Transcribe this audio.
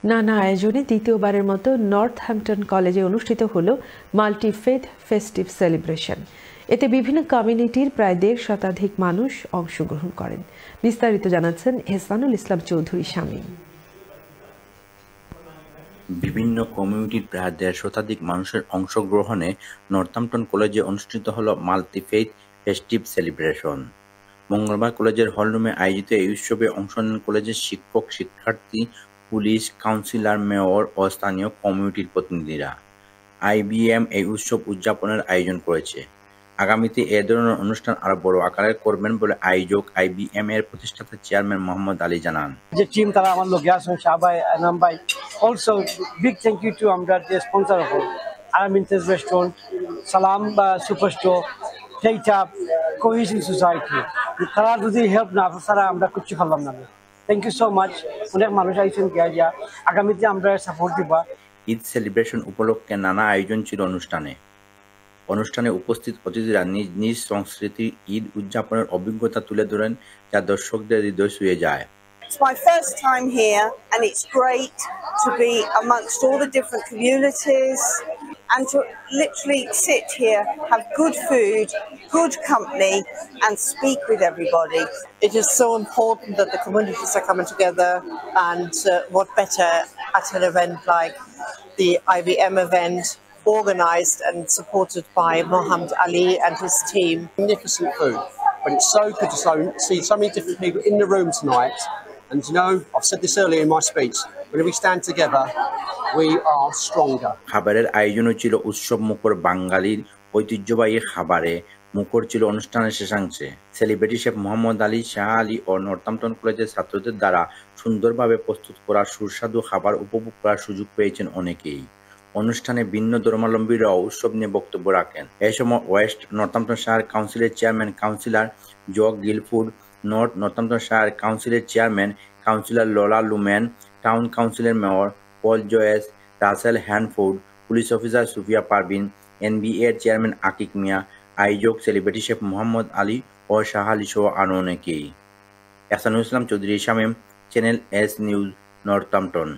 নানা আয়োজনে দ্বিতীয়বারের মতো নর্থহ্যাম্পটন কলেজে অনুষ্ঠিত হলো মাল্টি ফেথ ফেস্টিভ সেলিব্রেশন। এতে বিভিন্ন কমিউনিটির প্রায় ১.৫ শতাধিক মানুষ অংশগ্রহণ করেন। বিস্তারিত জানাচ্ছেন এহসানুল ইসলাম চৌধুরী শামীম। বিভিন্ন কমিউনিটির প্রায় ১.৫ শতাধিক মানুষের অংশগ্রহণে নর্থহ্যাম্পটন কলেজে অনুষ্ঠিত হলো মাল্টি ফেথ ফেস্টিভ সেলিব্রেশন। মঙ্গলবার কলেজের হলরুমে আয়োজিত এই উৎসবে অংশ নেন কলেজের শিক্ষক, শিক্ষার্থী, পুলিশ, কাউন্সিলর, মেয়র ও স্থানীয় কমিউনিটির প্রতিনিধিরা। আইবিএম এই উৎসব উদযাপনের আয়োজন করেছে। আগামীতে এ ধরনের অনুষ্ঠান আরো বড় আকারে করবেন বলে আয়োজক আইবিএম এর প্রতিষ্ঠাতা চেয়ারম্যান মোহাম্মদ আলী জানান। যে টিম তারা আমার লোক আছে সবাই নাম ভাই also big thank you to আমরা যে স্পন্সর অফ আরামিনটেস রেস্টুরেন্ট, সালাম সুপার স্টোর, টেইটা, কোহেশন সোসাইটি। তারা যদি হেল্প না তারা আমরা কিছু করলাম না। Thank you so much. অনেক মানুষ আইসেন গিয়া আগামীতে আমরা সাপোর্ট দিবা। ঈদ সেলিব্রেশন উপলক্ষে নানা আয়োজন ছিল অনুষ্ঠানে উপস্থিত অতিথিরা নিজ নিজ সংস্কৃতির ঈদ উদযাপনের অভিজ্ঞতা তুলে ধরেন, যা দর্শকদের হৃদয় ছুঁয়ে যায়। It's my first time here and it's great to be amongst all the different communities and to literally sit here, have good food, good company and speak with everybody. It is so important that the communities are coming together, and what better at an event like the IBM event, organised and supported by Mohammed Ali and his team. Magnificent food, but it's so good to see so many different people in the room tonight. And you know, I've said this earlier in my speech, when we stand together, we are stronger. খাবারের আয়োজনও ছিল উৎসব মুখর। বাঙালির ঐতিহ্যবাহী খাবারে মুখর ছিল অনুষ্ঠানের শেষাংশে। সেলিব্রিটি শেফ মোহাম্মদ আলী, শাহ আলী ও নর্থহ্যাম্পটন কলেজের ছাত্রদের দ্বারা সুন্দরভাবে প্রস্তুত করা সুস্বাদু খাবার উপভোগ করার সুযোগ পেয়েছেন অনেকেই। অনুষ্ঠানে ভিন্ন ধর্মাবলম্বীরাও উৎসব নিয়ে বক্তব্য রাখেন। এই সময় ওয়েস্ট নর্থহ্যাম্পটন শায়ার কাউন্সিলের চেয়ারম্যান কাউন্সিলর জগ গিলফুড, নর্থ নর্থহ্যাম্পটন শায়ার কাউন্সিলের chairman councillor Lola Lumen, town কাউন্সিলের mayor Paul Joyce, Russell Hanford, police officer Sufia Parvin, NBA এর চেয়ারম্যান আকিক মিয়া, আয়োজক সেলিব্রিটি শেফ মোহাম্মদ আলী ও শাহ আলী সহ আরও অনেকেই। Ehsanul Islam Chowdhury Shamim, channel S news, Northampton.